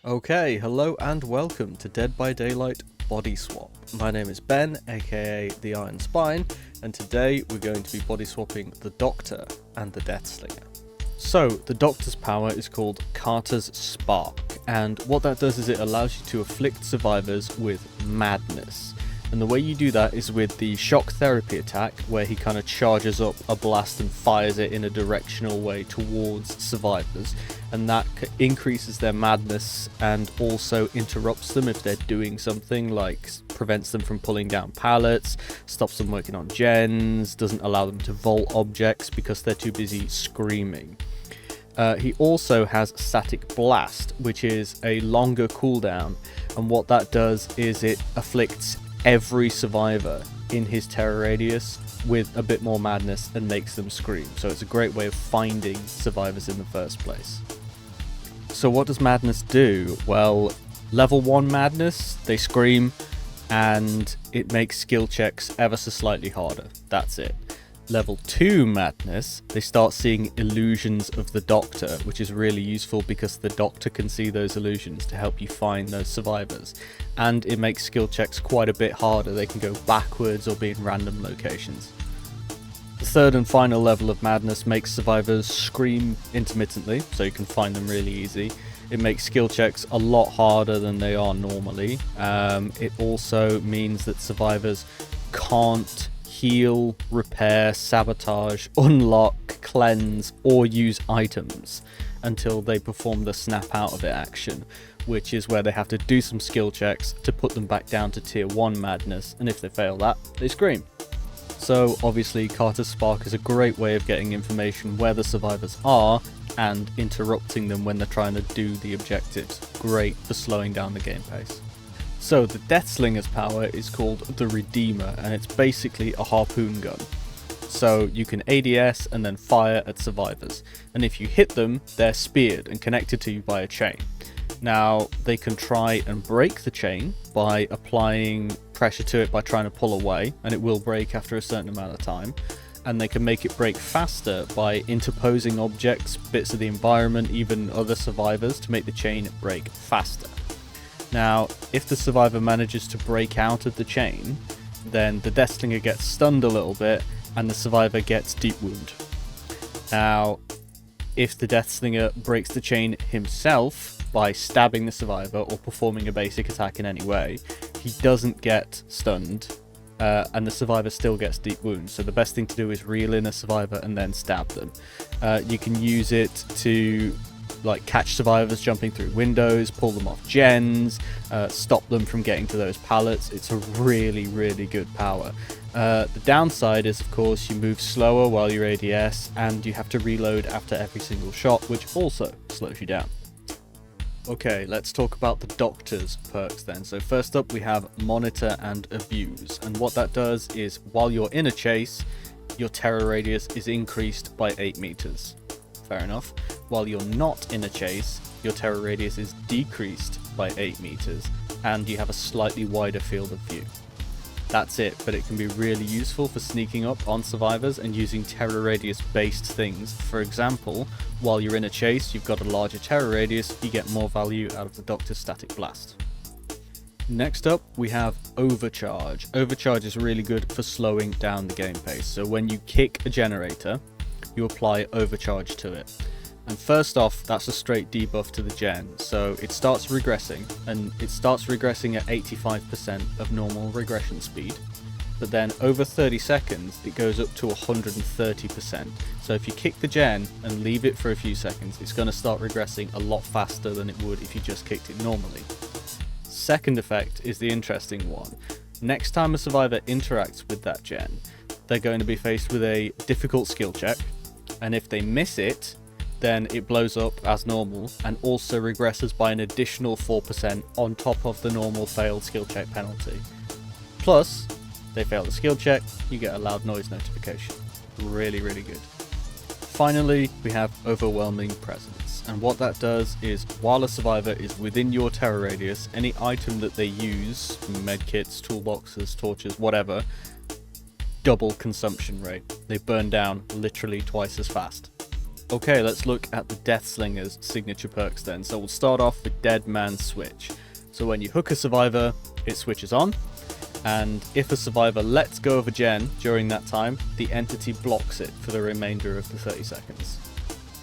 Okay, hello and welcome to Dead by Daylight Body Swap. My name is Ben, aka the Iron Spine, and today we're going to be body swapping the Doctor and the Deathslinger. So, the Doctor's power is called Carter's Spark, and what that does is it allows you to afflict survivors with madness. And the way you do that is with the shock therapy attack, where he kind of charges up a blast and fires it in a directional way towards survivors, and that increases their madness and also interrupts them if they're doing something, like prevents them from pulling down pallets, stops them working on gens, doesn't allow them to vault objects because they're too busy screaming. He also has Static Blast, which is a longer cooldown, and what that does is it afflicts every survivor in his terror radius with a bit more madness and makes them scream. So it's a great way of finding survivors in the first place. So what does madness do? Well, level 1 madness, they scream, and it makes skill checks ever so slightly harder. That's it. Level 2 madness, they start seeing illusions of the Doctor, which is really useful because the Doctor can see those illusions to help you find those survivors. And it makes skill checks quite a bit harder. They can go backwards or be in random locations. The third and final level of madness makes survivors scream intermittently, so you can find them really easy. It makes skill checks a lot harder than they are normally. It also means that survivors can't heal, repair, sabotage, unlock, cleanse, or use items until they perform the snap out of it action, which is where they have to do some skill checks to put them back down to tier 1 madness, and if they fail that, they scream. So obviously Carter's Spark is a great way of getting information where the survivors are and interrupting them when they're trying to do the objectives. Great for slowing down the game pace. So the Deathslinger's power is called the Redeemer, and it's basically a harpoon gun. So you can ADS and then fire at survivors, and if you hit them, they're speared and connected to you by a chain. Now, they can try and break the chain by applying pressure to it by trying to pull away, and it will break after a certain amount of time. And they can make it break faster by interposing objects, bits of the environment, even other survivors to make the chain break faster. Now, if the survivor manages to break out of the chain, then the Deathslinger gets stunned a little bit and the survivor gets deep wound. Now, if the Deathslinger breaks the chain himself by stabbing the survivor or performing a basic attack in any way, he doesn't get stunned, and the survivor still gets deep wounds. So the best thing to do is reel in a survivor and then stab them. You can use it to catch survivors jumping through windows, pull them off gens, stop them from getting to those pallets. It's a really, really good power. The downside is, of course, you move slower while you're ADS, and you have to reload after every single shot, which also slows you down. Okay, let's talk about the Doctor's perks then. So first up we have Monitor and Abuse, and what that does is while you're in a chase, your terror radius is increased by 8 meters. Fair enough. While you're not in a chase, your terror radius is decreased by 8 meters, and you have a slightly wider field of view. That's it, but it can be really useful for sneaking up on survivors and using terror radius based things. For example, while you're in a chase, you've got a larger terror radius, you get more value out of the Doctor's Static Blast. Next up, we have Overcharge. Overcharge is really good for slowing down the game pace. So when you kick a generator, you apply Overcharge to it. And first off, that's a straight debuff to the gen, so it starts regressing, and it starts regressing at 85% of normal regression speed, but then over 30 seconds it goes up to 130%. So if you kick the gen and leave it for a few seconds, it's going to start regressing a lot faster than it would if you just kicked it normally. Second effect is the interesting one. Next time a survivor interacts with that gen, they're going to be faced with a difficult skill check, and if they miss it, then it blows up as normal and also regresses by an additional 4% on top of the normal failed skill check penalty. Plus, they fail the skill check, you get a loud noise notification. Really, really good. Finally, we have Overwhelming Presence, and what that does is while a survivor is within your terror radius, any item that they use, medkits, toolboxes, torches, whatever, double consumption rate. They burn down literally twice as fast. Okay, let's look at the Deathslinger's signature perks then. So we'll start off with Dead Man Switch. So when you hook a survivor, it switches on, and if a survivor lets go of a gen during that time, the entity blocks it for the remainder of the 30 seconds.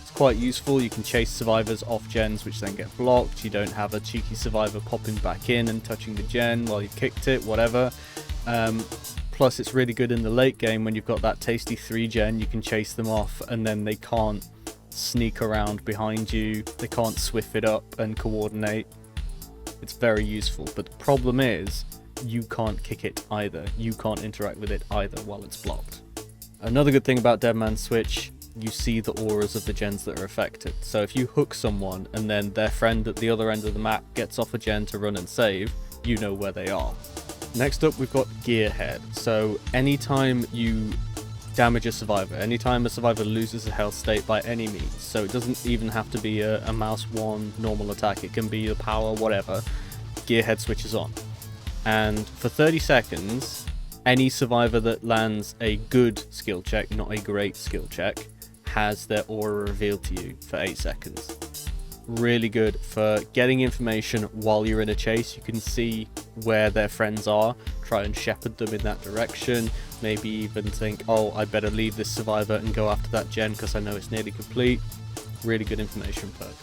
It's quite useful. You can chase survivors off gens which then get blocked. You don't have a cheeky survivor popping back in and touching the gen while you've kicked it, whatever. Plus it's really good in the late game when you've got that tasty 3 gen. You can chase them off and then they can't sneak around behind you, they can't swift it up and coordinate. It's very useful, but the problem is you can't kick it either. You can't interact with it either while it's blocked. Another good thing about Dead Man Switch, you see the auras of the gens that are affected. So if you hook someone and then their friend at the other end of the map gets off a gen to run and save, you know where they are. Next up we've got Gearhead. So anytime you damage a survivor, anytime a survivor loses a health state by any means, so it doesn't even have to be a mouse 1 normal attack, it can be the power, whatever, Gearhead switches on. And for 30 seconds, any survivor that lands a good skill check, not a great skill check, has their aura revealed to you for 8 seconds. Really good for getting information while you're in a chase. You can see where their friends are, try and shepherd them in that direction, maybe even think, oh, I better leave this survivor and go after that gen because I know it's nearly complete. Really good information perk.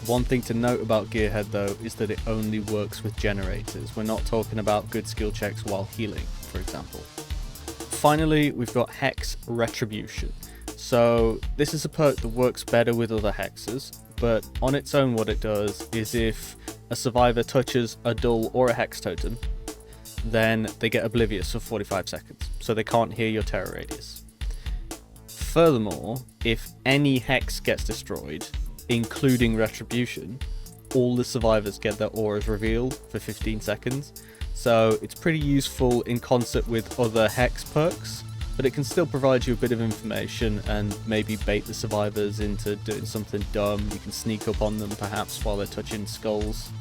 One thing to note about Gearhead though is that it only works with generators. We're not talking about good skill checks while healing, for example. Finally, we've got Hex Retribution. So this is a perk that works better with other hexes, but on its own what it does is if a survivor touches a dull or a hex totem, then they get oblivious for 45 seconds, so they can't hear your terror radius. Furthermore, if any hex gets destroyed, including Retribution, all the survivors get their auras revealed for 15 seconds, so it's pretty useful in concert with other hex perks, but it can still provide you a bit of information and maybe bait the survivors into doing something dumb. You can sneak up on them perhaps while they're touching skulls.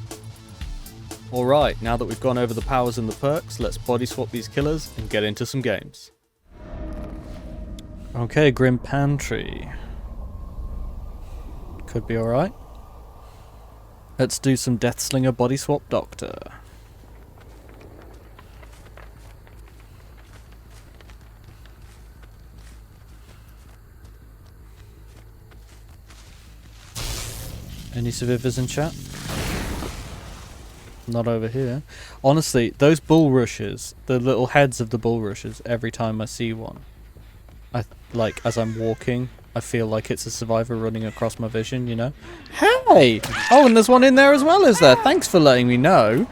Alright, now that we've gone over the powers and the perks, let's body swap these killers and get into some games. Okay, Grim Pantry. Could be alright. Let's do some Deathslinger body swap Doctor. Any survivors in chat? Not over here. Honestly, those bull rushes, the little heads of the bull rushes, every time I see one, like as I'm walking, I feel like it's a survivor running across my vision, you know? Hey! Oh, and there's one in there as well, is there? Thanks for letting me know.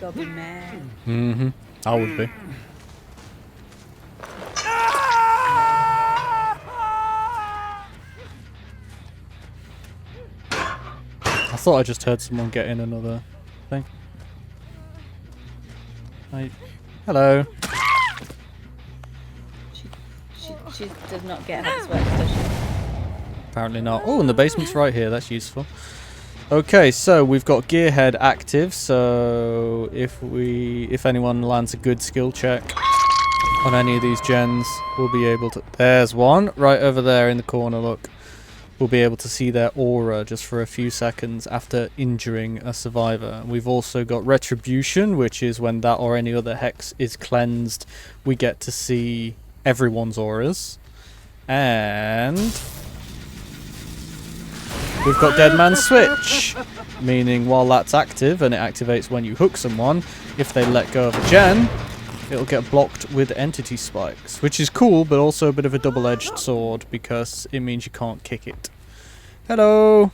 I'll be mad. Mm-hmm. I would be. I thought I just heard someone get in another thing. Hi. Hello. She does not get how this works, does she? Apparently not. Oh, and the basement's right here. That's useful. Okay, so we've got Gearhead active, so if anyone lands a good skill check on any of these gens, we'll be able to... There's one, right over there in the corner, look. We'll be able to see their aura just for a few seconds after injuring a survivor. We've also got Retribution, which is when that or any other hex is cleansed, we get to see everyone's auras. And... we've got Dead Man Switch, meaning while that's active, and it activates when you hook someone, if they let go of a gen, it'll get blocked with entity spikes, which is cool, but also a bit of a double-edged sword, because it means you can't kick it. Hello!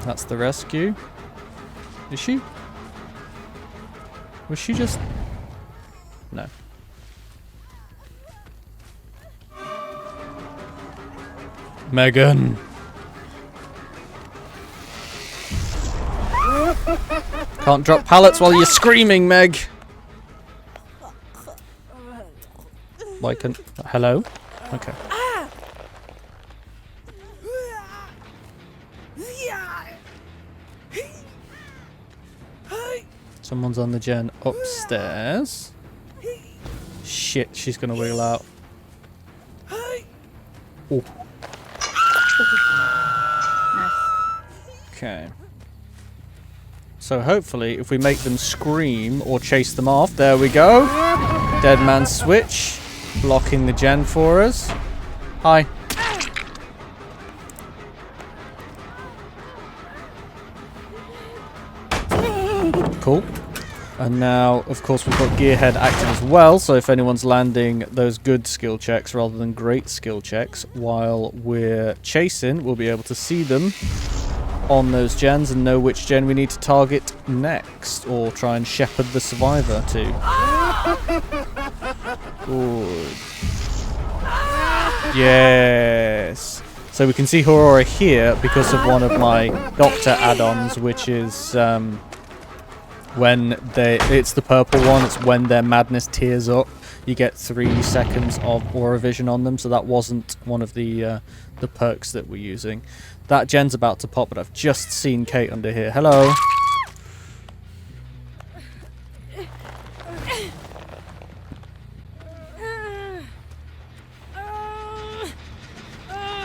That's the rescue. Is she? Was she just... No. Megan! Can't drop pallets while you're screaming, Meg! Why can... Hello? Okay. Someone's on the gen upstairs. Shit, she's gonna wiggle out. Oh. Okay. So hopefully, if we make them scream or chase them off, there we go. Dead man switch, blocking the gen for us. Hi. Cool. And now, of course, we've got Gearhead active as well, so if anyone's landing those good skill checks rather than great skill checks while we're chasing, we'll be able to see them on those gens and know which gen we need to target next, or try and shepherd the survivor to. Good. Yes. So we can see Aurora here because of one of my Doctor add-ons, which is when it's the purple one. It's when their madness tears up. You get 3 seconds of aura vision on them. So that wasn't one of the perks that we're using. That gen's about to pop, but I've just seen Kate under here. Hello.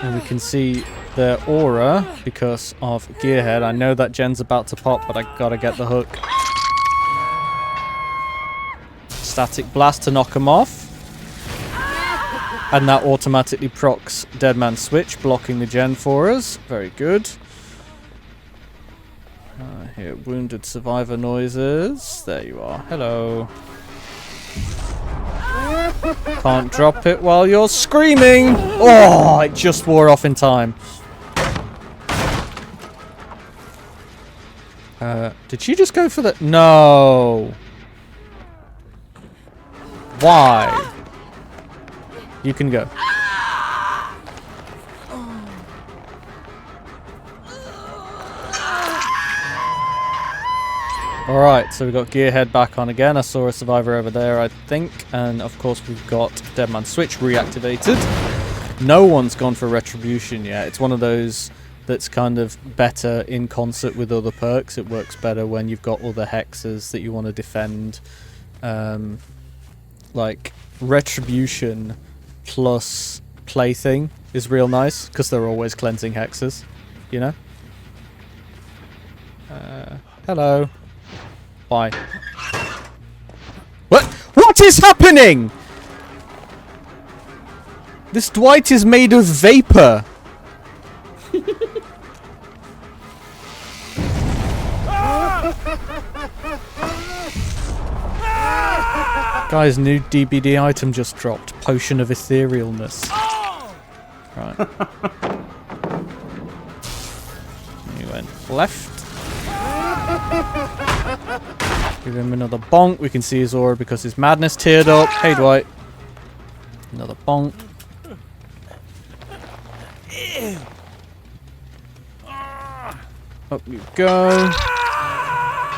And we can see their aura because of Gearhead. I know that gen's about to pop, but I gotta get the hook. Static blast to knock him off. And that automatically procs Dead Man Switch, blocking the gen for us. Very good. I hear wounded survivor noises. There you are. Hello. Can't drop it while you're screaming. Oh, it just wore off in time. Did she just go for the... No. Why? You can go. Alright, so we've got Gearhead back on again. I saw a survivor over there, I think. And of course we've got Dead Man Switch reactivated. No one's gone for Retribution yet. It's one of those that's kind of better in concert with other perks. It works better when you've got other hexes that you want to defend. Like Retribution plus Plaything is real nice because they're always cleansing hexes, you know? Hello. Bye. What is happening? This Dwight is made of vapor. Guys, new DBD item just dropped. Potion of Etherealness. Right. He went left. Give him another bonk. We can see his aura because his madness teared up. Hey, Dwight. Another bonk. Up you go.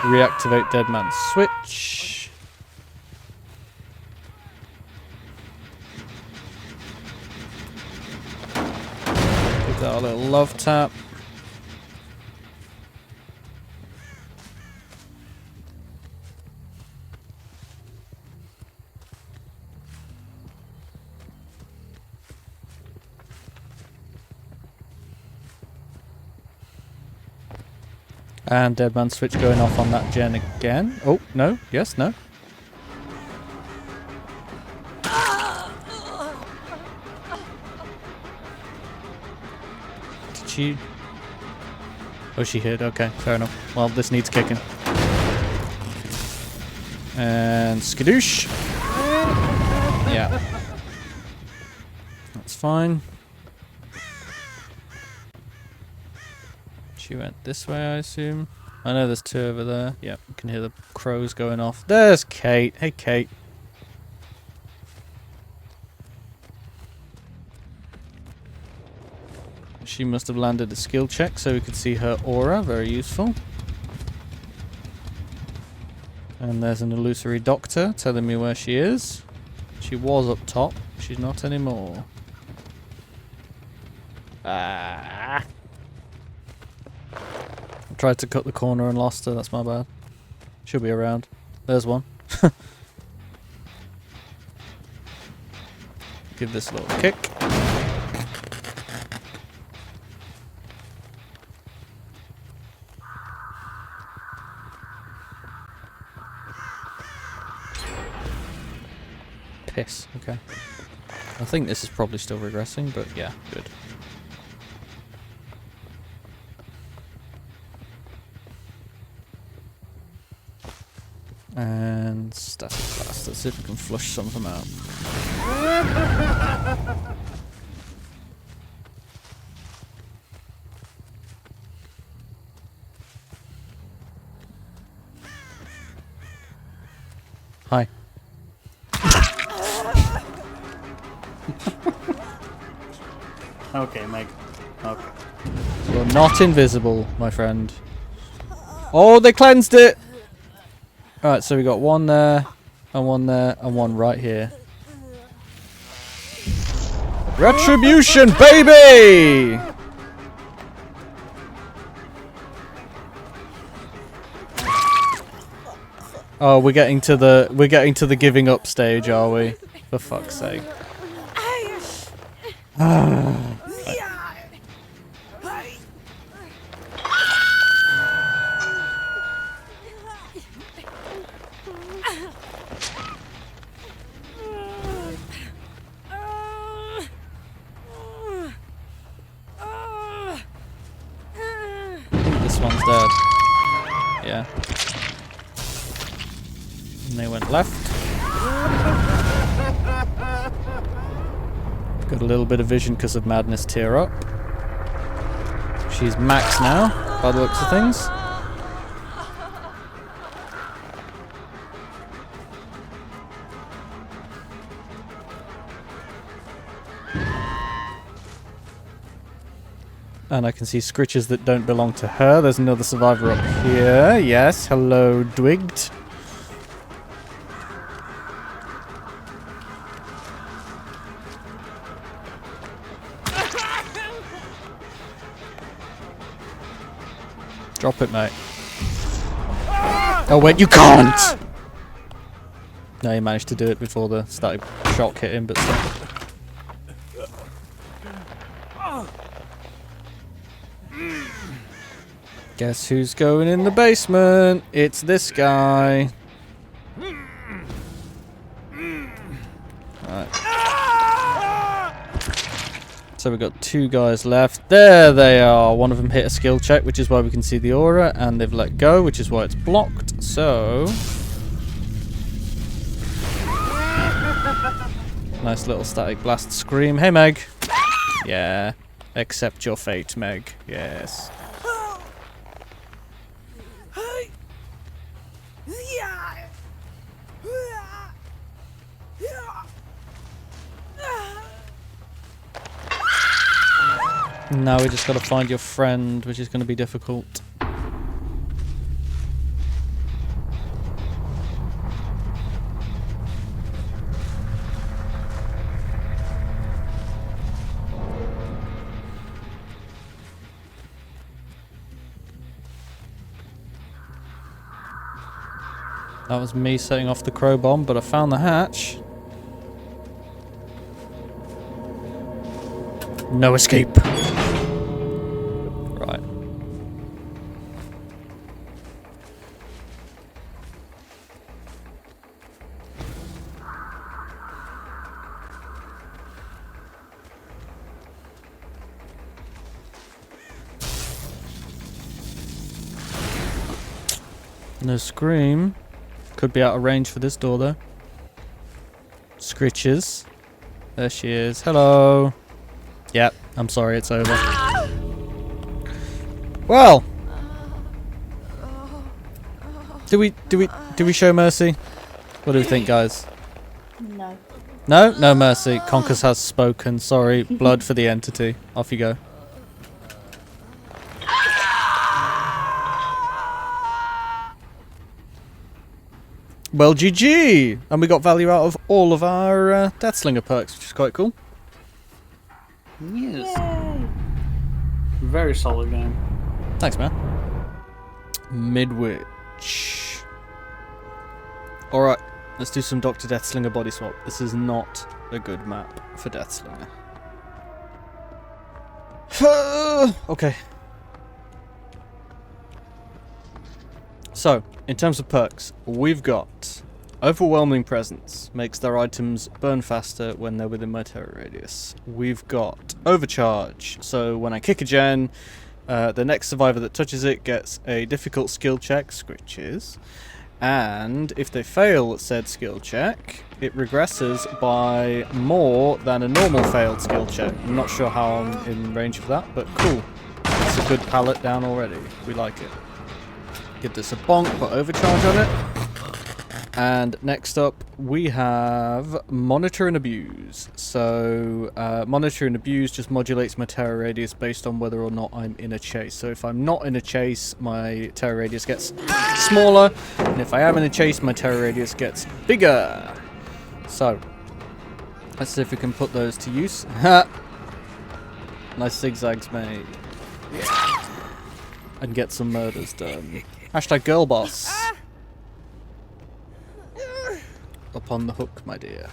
Reactivate Dead Man Switch. Give that a little love tap. And Dead Man Switch going off on that gen again. Oh, no. Yes, no. Did she... Oh, she hit. Okay, fair enough. Well, this needs kicking. And skadoosh. Yeah. That's fine. She went this way, I assume. I know there's 2 over there. Yep, you can hear the crows going off. There's Kate. Hey, Kate. She must have landed a skill check so we could see her aura. Very useful. And there's an illusory doctor telling me where she is. She was up top. She's not anymore. Tried to cut the corner and lost her. That's my bad. Should be around. There's one. Give this a little kick. Piss. Okay. I think this is probably still regressing, but yeah, good. And static blast. Let's see if we can flush some of them out. Hi. Okay, Meg. Okay. You're not invisible, my friend. Oh, they cleansed it! Alright, so we got one there, and one right here. Retribution, baby! Oh, we're getting to the giving up stage, are we? For fuck's sake. This one's dead. Yeah. And they went left. Got a little bit of vision because of Madness tear up. She's max now, by the looks of things. And I can see scritches that don't belong to her. There's another survivor up here. Yes, hello, Dwigged. Drop it, mate. Oh, wait, you can't! No, he managed to do it before the static shock hit him, but still. Guess who's going in the basement? It's this guy. Alright. So we've got two guys left. There they are. One of them hit a skill check, which is why we can see the aura, and they've let go, which is why it's blocked. So... nice little static blast scream. Hey, Meg. Yeah. Accept your fate, Meg. Yes. Now we just got to find your friend, which is going to be difficult. That was me setting off the crow bomb, but I found the hatch. No escape. Right. No scream. Could be out of range for this door though. Scritches. There she is. Hello. Yep, I'm sorry, it's over. Well, do we show mercy? What do we think, guys? No. No, no mercy. Conquers has spoken. Sorry, blood for the entity. Off you go. Well, GG, and we got value out of all of our Deathslinger perks, which is quite cool. Yes. Yay. Very solid game. Thanks, man. Midwich. Alright, let's do some Dr. Deathslinger body swap. This is not a good map for Deathslinger. Okay. So, in terms of perks, we've got Overwhelming Presence, makes their items burn faster when they're within my terror radius. We've got Overcharge, so when I kick a gen, the next survivor that touches it gets a difficult skill check, Scritches, and if they fail said skill check, it regresses by more than a normal failed skill check. I'm not sure how I'm in range of that, but cool. It's a good pallet down already. We like it. Give this a bonk, put Overcharge on it. And next up, we have Monitor and Abuse. So, Monitor and Abuse just modulates my terror radius based on whether or not I'm in a chase. So if I'm not in a chase, my terror radius gets smaller. And if I am in a chase, my terror radius gets bigger. So, let's see if we can put those to use. Nice zigzags, mate. And get some murders done. Hashtag girl boss. Up on the hook, my dear.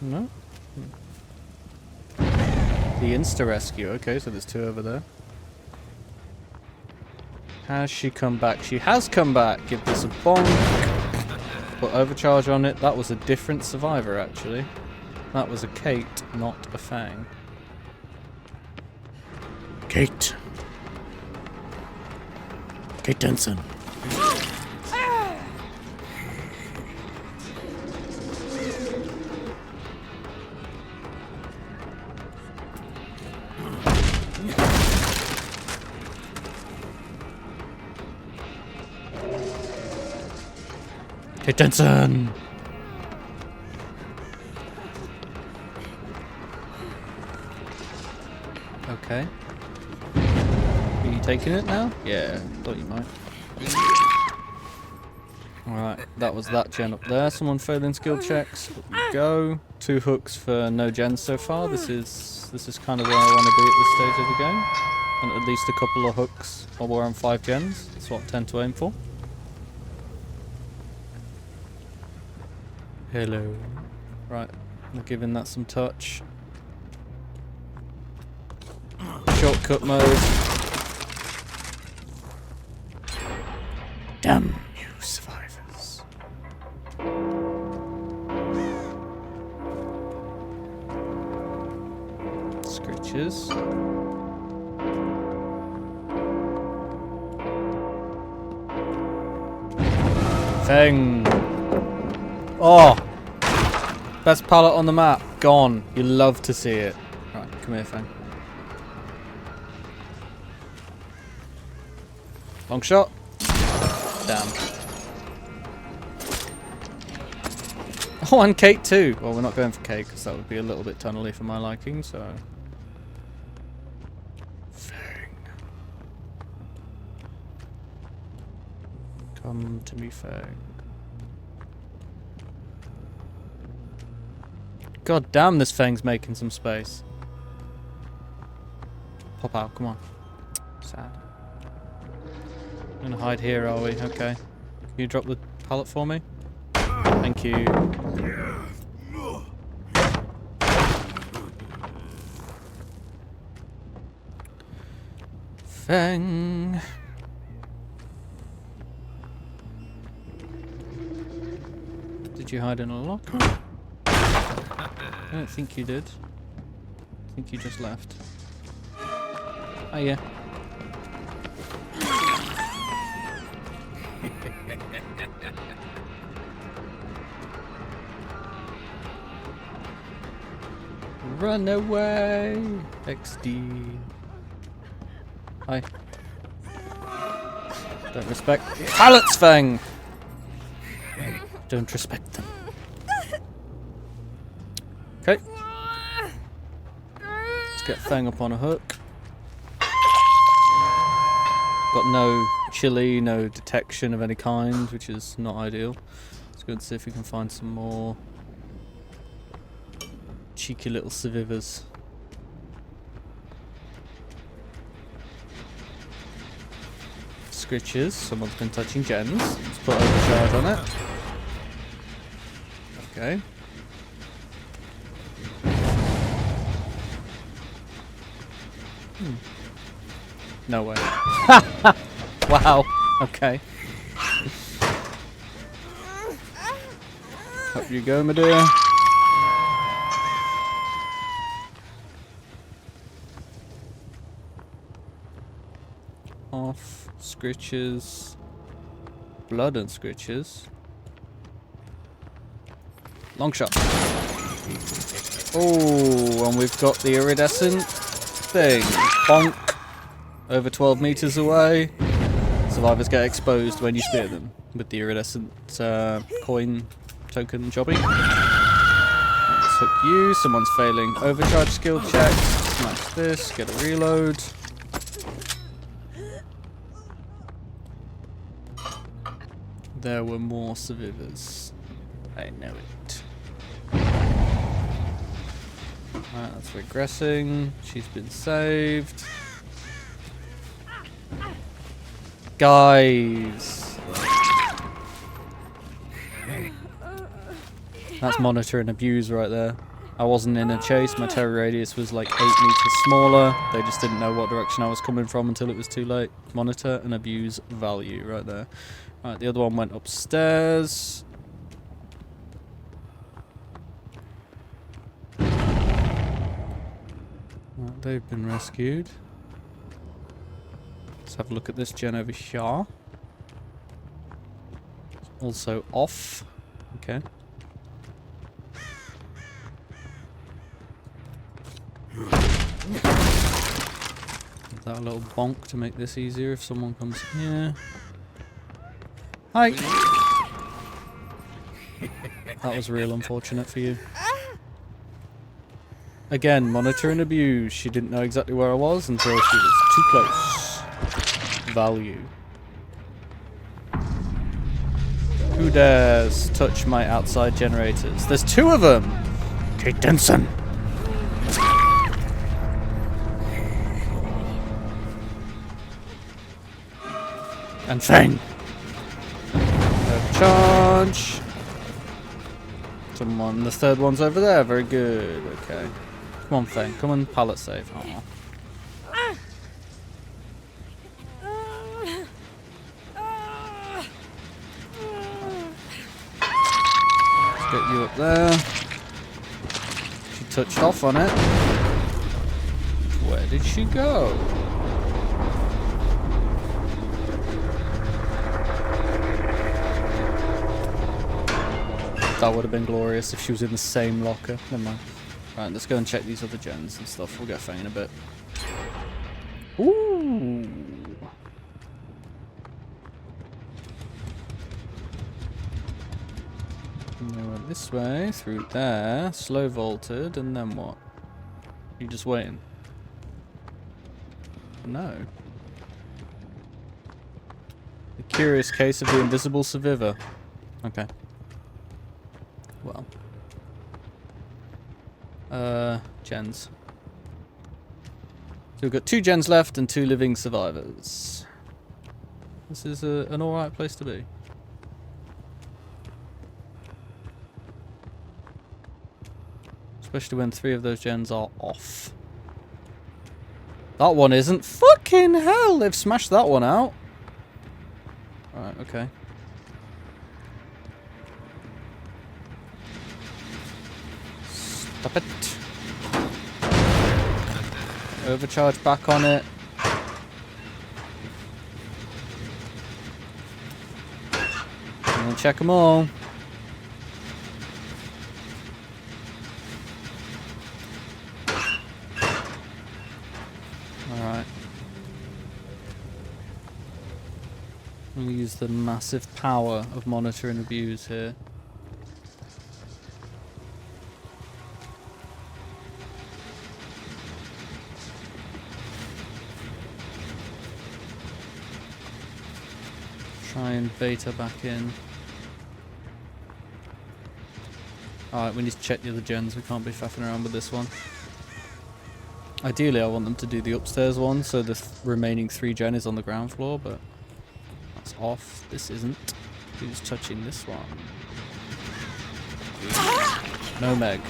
No? The insta-rescue. Okay, so there's two over there. Has she come back? She has come back. Give this a bonk. Put Overcharge on it. That was a different survivor, actually. That was a Kate, not a Fang. Kate. Kate Denson. Kate Denson. Okay. Are you taking it now? Yeah, thought you might. Alright, that was that gen up there. Someone failing skill checks. Up we go. 2 hooks for no gens so far. This is kind of where I want to be at this stage of the game. And at least a couple of hooks while we're on 5 gens. That's what I tend to aim for. Hello. Right, I'm giving that some touch. Shortcut mode. Damn you survivors. Scritches. Fang. Oh! Best pallet on the map. Gone. You love to see it. Right, come here, Fang. Long shot. Damn. Oh, and Kate too. Well, we're not going for Kate because that would be a little bit tunnely for my liking, so... Fang. Come to me, Fang. God damn, this Fang's making some space. Pop out, come on. Sad. I'm gonna hide here, are we? Okay. Can you drop the pallet for me? Thank you. Fang. Did you hide in a locker? I don't think you did. I think you just left. Oh yeah. Run away! XD. Hi. Don't respect pallets, Fang! Don't respect them. Okay. Let's get Fang up on a hook. Got no chili, no detection of any kind, which is not ideal. Let's go and see if we can find some more cheeky little survivors. scritches. Someone's been touching gens. Let's put overcharge on it. Okay. No way. Wow. Okay. Up you go, my dear. Off. Scritches. Blood and scritches. Long shot. Oh, and we've got the iridescent thing. Bonk. Over 12 meters away. Survivors get exposed when you spear them with the iridescent coin token jobby. Let's hook you. Someone's failing overcharge skill check. Smash this. Get a reload. There were more survivors. I know it. Alright, that's regressing. She's been saved. Guys! That's monitor and abuse right there. I wasn't in a chase, my terror radius was like 8 meters smaller. They just didn't know what direction I was coming from until it was too late. Monitor and abuse value right there. Right, the other one went upstairs. Right, they've been rescued. Let's have a look at this gen over here. Also off. Okay. Give that a little bonk to make this easier if someone comes here. Hi! That was real unfortunate for you. Again, monitor and abuse. She didn't know exactly where I was until she was too close. Value. Who dares touch my outside generators? There's 2 of them! Kate Denson! And Fang! Charge! Someone, the third one's over there, very good, okay. Come on, Fang, come on, pallet save. Aww. Let's get you up there. She touched off on it. Where did she go? That would have been glorious if she was in the same locker. Never mind. Right, let's go and check these other gens and stuff. We'll get Fang in a bit. Ooh. And they went this way, through there, slow vaulted, and then what? You just waiting? No. The curious case of the invisible survivor. Okay. Well. Gens. So we've got 2 gens left and 2 living survivors. This is an alright place to be. Especially when 3 of those gens are off. That one isn't. Fucking hell! They've smashed that one out. Alright, okay. Stop it. Overcharge back on it. And we'll check them all. Alright. We'll use the massive power of monitor and abuse here. Try and beta back in. Alright, we need to check the other gens. We can't be faffing around with this one. Ideally, I want them to do the upstairs one, so the remaining 3 gen is on the ground floor, but That's off. This isn't. Who's touching this one? No Meg.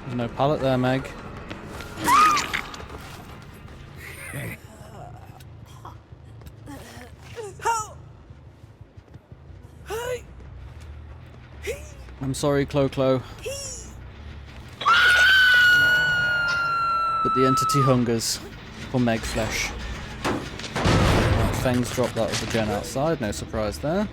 There's no pallet there, Meg. I'm sorry, Clo-Clo. But the entity hungers for Meg flesh. Right, Fang's dropped that other gen outside, no surprise there.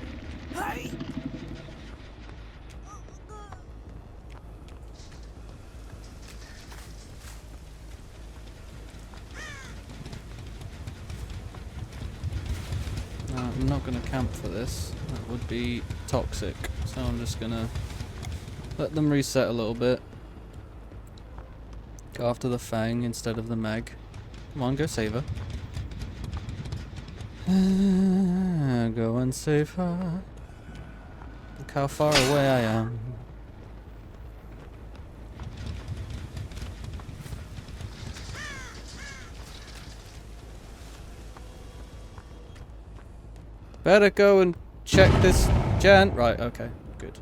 I'm not going to camp for this. That would be toxic. So I'm just going to let them reset a little bit. Go after the Fang instead of the Meg. Come on, go save her. Go and save her. Look how far away I am. Better go and check this gen. Right, okay, good.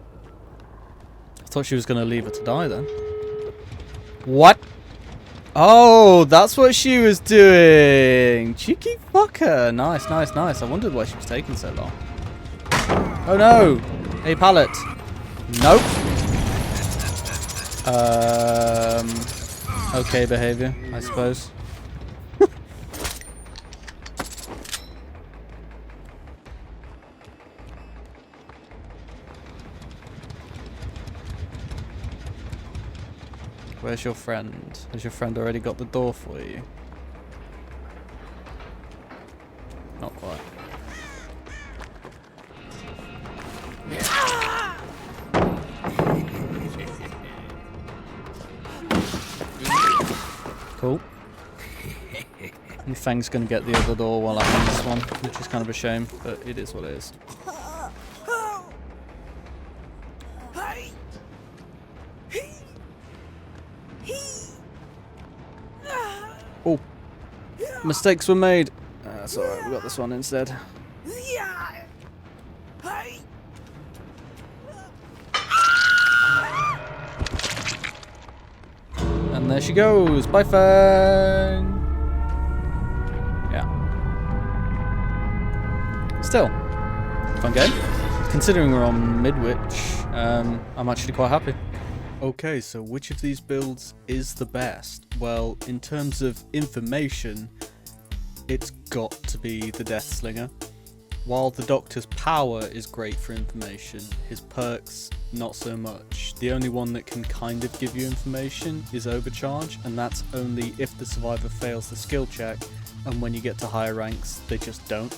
I thought she was going to leave her to die then. What? Oh, that's what she was doing. Cheeky fucker. Nice, nice, nice. I wondered why she was taking so long. Oh no. A pallet. Nope. Okay behavior, I suppose. Where's your friend? Has your friend already got the door for you? Not quite. Cool. And Fang's gonna get the other door while I'm on this one, which is kind of a shame, but it is what it is. Oh, mistakes were made. That's alright, we got this one instead. And there she goes. Bye, Fang. Yeah. Still, fun game. Considering we're on Midwich, I'm actually quite happy. Okay, so which of these builds is the best? Well, in terms of information, it's got to be the Deathslinger. While the Doctor's power is great for information, his perks not so much. The only one that can kind of give you information is Overcharge, and that's only if the survivor fails the skill check, and when you get to higher ranks, they just don't.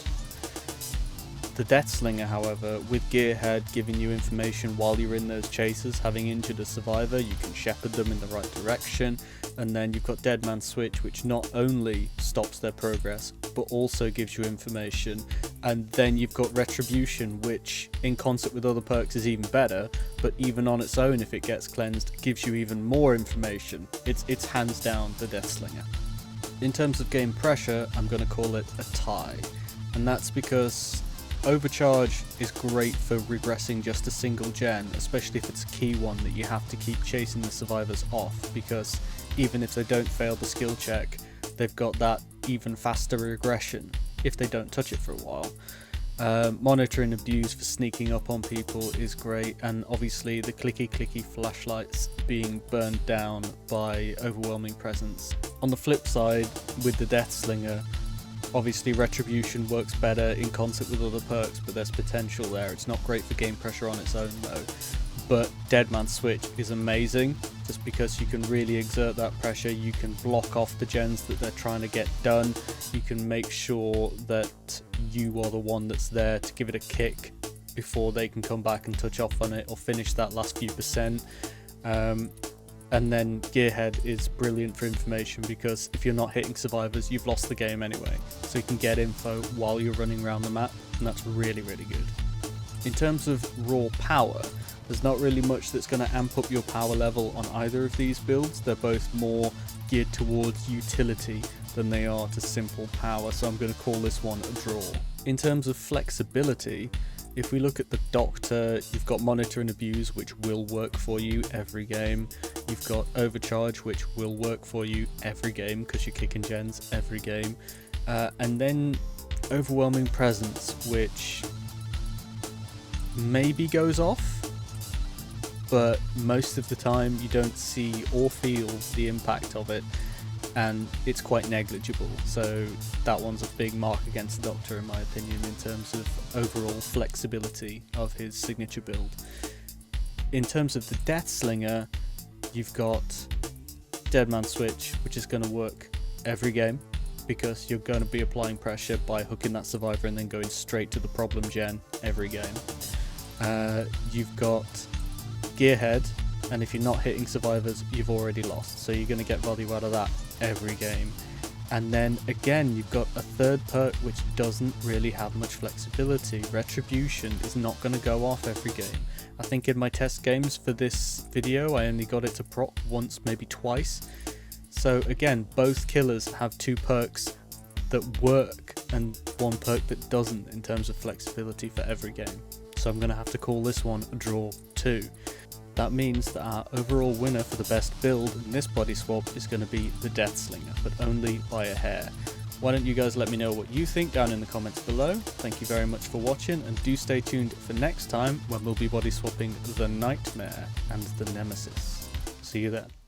The Deathslinger, however, with Gearhead giving you information while you're in those chases, having injured a survivor, you can shepherd them in the right direction, and then you've got Dead Man Switch, which not only stops their progress, but also gives you information, and then you've got Retribution, which in concert with other perks is even better, but even on its own, if it gets cleansed, gives you even more information. It's hands down the Deathslinger. In terms of game pressure, I'm going to call it a tie, and that's because Overcharge is great for regressing just a single gen, especially if it's a key one that you have to keep chasing the survivors off, because even if they don't fail the skill check, they've got that even faster regression if they don't touch it for a while. Monitor and abuse for sneaking up on people is great, and obviously the clicky flashlights being burned down by overwhelming presence. On the flip side, with the Deathslinger, obviously Retribution works better in concert with other perks, but there's potential there. It's not great for game pressure on its own though. But Dead Man Switch is amazing, just because you can really exert that pressure. You can block off the gens that they're trying to get done. You can make sure that you are the one that's there to give it a kick before they can come back and touch off on it or finish that last few percent. And then Gearhead is brilliant for information, because if you're not hitting survivors, you've lost the game anyway. So you can get info while you're running around the map, and that's really, really good. In terms of raw power, there's not really much that's going to amp up your power level on either of these builds. They're both more geared towards utility than they are to simple power, so I'm going to call this one a draw. In terms of flexibility, if we look at the Doctor, you've got Monitor and Abuse, which will work for you every game. You've got Overcharge, which will work for you every game because you're kicking gens every game. And then Overwhelming Presence, which maybe goes off, but most of the time you don't see or feel the impact of it, and it's quite negligible. So that one's a big mark against the Doctor in my opinion in terms of overall flexibility of his signature build. In terms of the Deathslinger, you've got Deadman Switch, which is going to work every game because you're going to be applying pressure by hooking that survivor and then going straight to the problem gen every game. You've got Gearhead, and if you're not hitting survivors, you've already lost, so you're going to get value out of that every game. And then again, you've got a third perk which doesn't really have much flexibility. Retribution is not going to go off every game. I think in my test games for this video I only got it to proc once, maybe twice. So again, both killers have two perks that work and one perk that doesn't in terms of flexibility for every game. So I'm going to have to call this one a draw too. That means that our overall winner for the best build in this body swap is going to be the Deathslinger, but only by a hair. Why don't you guys let me know what you think down in the comments below. Thank you very much for watching, and do stay tuned for next time when we'll be body swapping the Nightmare and the Nemesis. See you then.